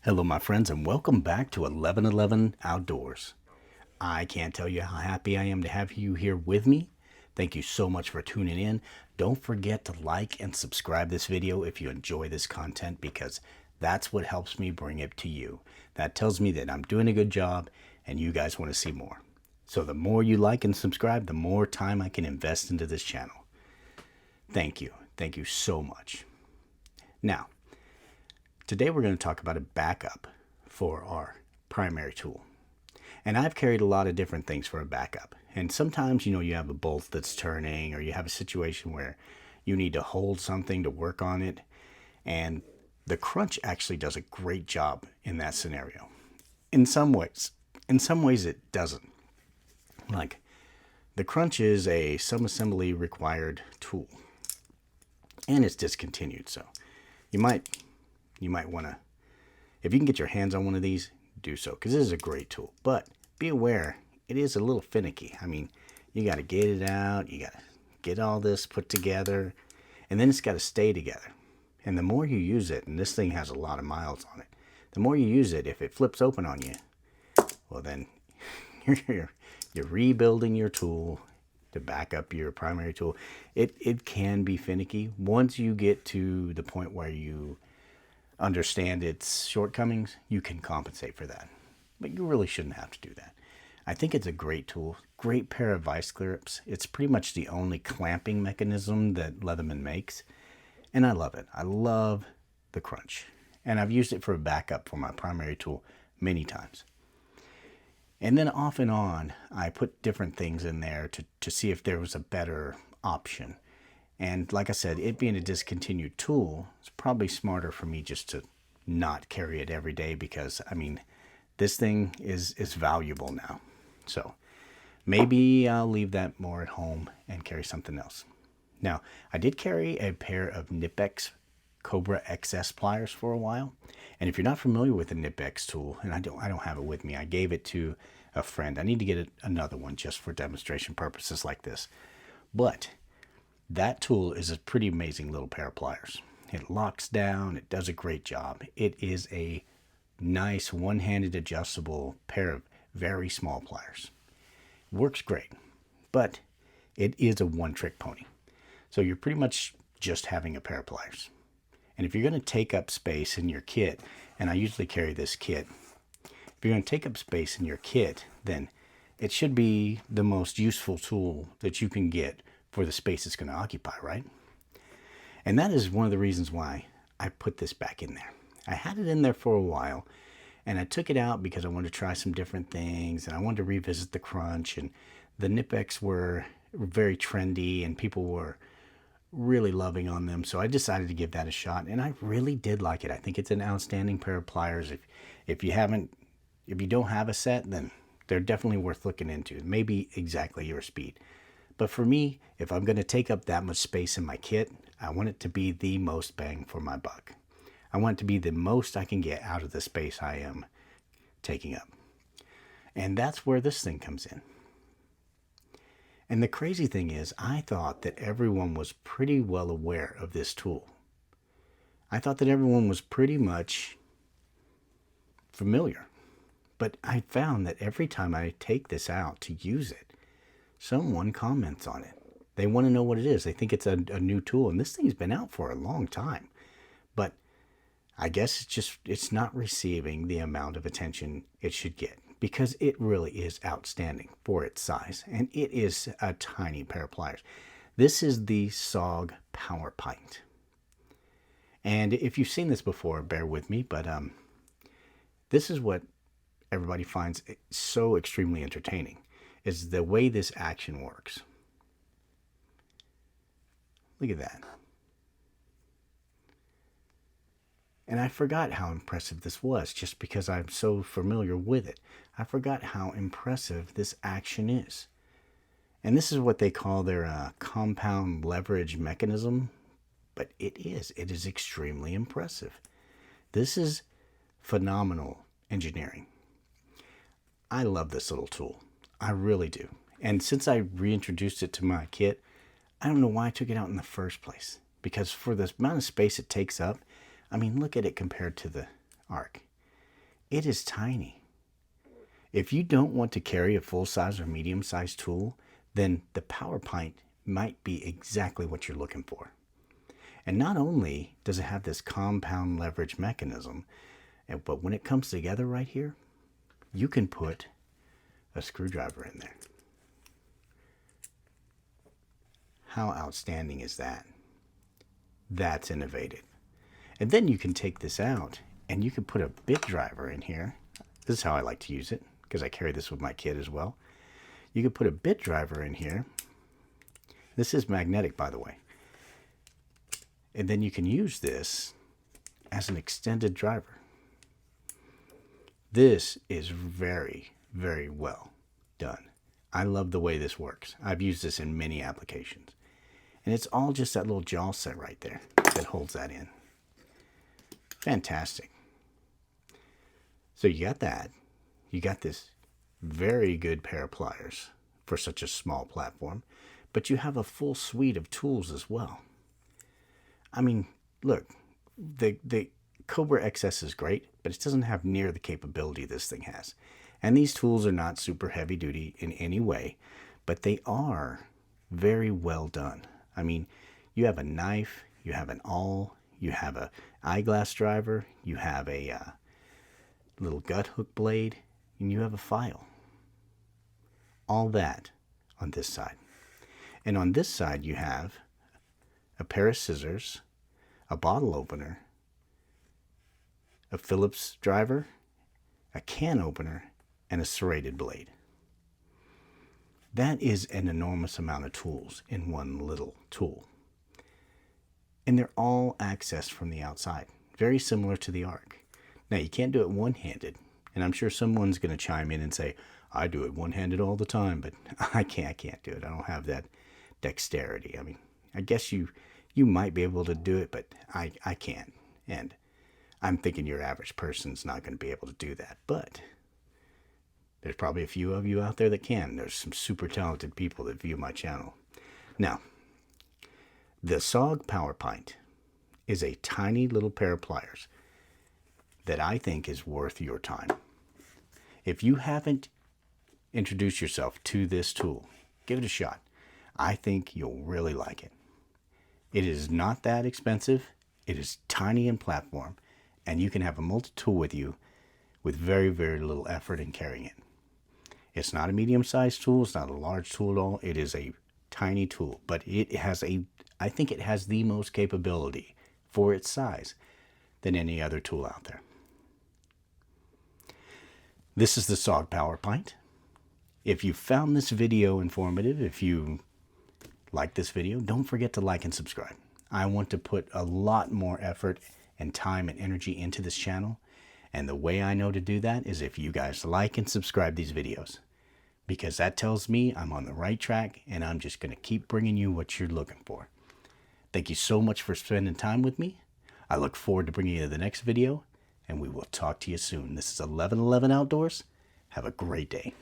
Hello, my friends, and welcome back to 1111 Outdoors. I can't tell you how happy I am to have you here with me. Thank you so much for tuning in. Don't forget to like and subscribe this video if you enjoy this content because that's what helps me bring it to you. That tells me that I'm doing a good job and you guys want to see more. So the more you like and subscribe, the more time I can invest into this channel. Thank you. Thank you so much. Now, today we're going to talk about a backup for our primary tool. And I've carried a lot of different things for a backup. And sometimes, you have a bolt that's turning or you have a situation where you need to hold something to work on it. And the crunch actually does a great job in that scenario. In some ways it doesn't. Like the crunch is a subassembly required tool and it's discontinued. So you might want to, if you can get your hands on one of these, do so, because this is a great tool. But be aware, it is a little finicky. I mean, you got to get it out, you got to get all this put together, and then it's got to stay together. And the more you use it, and this thing has a lot of miles on it, the more you use it, if it flips open on you, well then you're rebuilding your tool to back up your primary tool. It can be finicky. Once you get to the point where you understand its shortcomings, you can compensate for that. But you really shouldn't have to do that. I think it's a great tool, great pair of vice grips. It's pretty much the only clamping mechanism that Leatherman makes, and I love it. I love the crunch, and I've used it for a backup for my primary tool many times. And then off and on, I put different things in there to see if there was a better option. And like I said, it being a discontinued tool, it's probably smarter for me just to not carry it every day because, I mean, this thing is valuable now. So maybe I'll leave that more at home and carry something else. Now, I did carry a pair of Knipex Cobra XS pliers for a while. And if you're not familiar with the Knipex tool, and I don't have it with me, I gave it to a friend. I need to get another one just for demonstration purposes like this. But that tool is a pretty amazing little pair of pliers. It locks down, it does a great job. It is a nice one-handed adjustable pair of very small pliers. Works great, but it is a one-trick pony. So you're pretty much just having a pair of pliers. And if you're going to take up space in your kit, and I usually carry this kit, if you're going to take up space in your kit, then it should be the most useful tool that you can get for the space it's going to occupy, right? And that is one of the reasons why I put this back in there. I had it in there for a while, and I took it out because I wanted to try some different things, and I wanted to revisit the crunch, and the Knipex were very trendy, and people were really loving on them, so I decided to give that a shot, and I really did like it. I think it's an outstanding pair of pliers. If you don't have a set, then they're definitely worth looking into. Maybe exactly your speed. But for me, if I'm going to take up that much space in my kit, I want it to be the most bang for my buck. I want it to be the most I can get out of the space I am taking up. And that's where this thing comes in. And the crazy thing is, I thought that everyone was pretty well aware of this tool. I thought that everyone was pretty much familiar. But I found that every time I take this out to use it, someone comments on it. They want to know what it is. They think it's a new tool, and this thing's been out for a long time. But I guess it's not receiving the amount of attention it should get because it really is outstanding for its size, and it is a tiny pair of pliers. This is the SOG Powerpint. And if you've seen this before, bear with me, but this is what everybody finds so extremely entertaining, is the way this action works. Look at that. And I forgot how impressive this was just because I'm so familiar with it. I forgot how impressive this action is. And this is what they call their compound leverage mechanism. But it is extremely impressive. This is phenomenal engineering. I love this little tool. I really do. And since I reintroduced it to my kit, I don't know why I took it out in the first place. Because for the amount of space it takes up, I mean, look at it compared to the Arc. It is tiny. If you don't want to carry a full-size or medium-sized tool, then the Powerpint might be exactly what you're looking for. And not only does it have this compound leverage mechanism, but when it comes together right here, you can put a screwdriver in there. How outstanding is that? That's innovative. And then you can take this out and you can put a bit driver in here. This is how I like to use it because I carry this with my kid as well. You can put a bit driver in here. This is magnetic, by the way. And then you can use this as an extended driver. This is very, very well done. I love the way this works. I've used this in many applications. And it's all just that little jaw set right there that holds that in. Fantastic. So you got that. You got this very good pair of pliers for such a small platform. But you have a full suite of tools as well. I mean, look, the Cobra XS is great, but it doesn't have near the capability this thing has. And these tools are not super heavy duty in any way, but they are very well done. I mean, you have a knife, you have an awl, you have a eyeglass driver, you have a little gut hook blade, and you have a file. All that on this side. And on this side you have a pair of scissors, a bottle opener, a Phillips driver, a can opener, and a serrated blade. That is an enormous amount of tools in one little tool. And they're all accessed from the outside, very similar to the Arc. Now, you can't do it one-handed, and I'm sure someone's going to chime in and say, I do it one-handed all the time, but I can't do it. I don't have that dexterity. I mean, I guess you might be able to do it, but I can't. And I'm thinking your average person's not going to be able to do that. But there's probably a few of you out there that can. There's some super talented people that view my channel. Now, the SOG Powerpint is a tiny little pair of pliers that I think is worth your time. If you haven't introduced yourself to this tool, give it a shot. I think you'll really like it. It is not that expensive. It is tiny in platform, and you can have a multi-tool with you with very, very little effort in carrying it. It's not a medium-sized tool. It's not a large tool at all. It is a tiny tool, but it has I think it has the most capability for its size than any other tool out there. This is the SOG Powerpint. If you found this video informative, if you like this video, don't forget to like and subscribe. I want to put a lot more effort and time and energy into this channel. And the way I know to do that is if you guys like and subscribe these videos, because that tells me I'm on the right track and I'm just going to keep bringing you what you're looking for. Thank you so much for spending time with me. I look forward to bringing you the next video, and we will talk to you soon. This is 1111 Outdoors. Have a great day.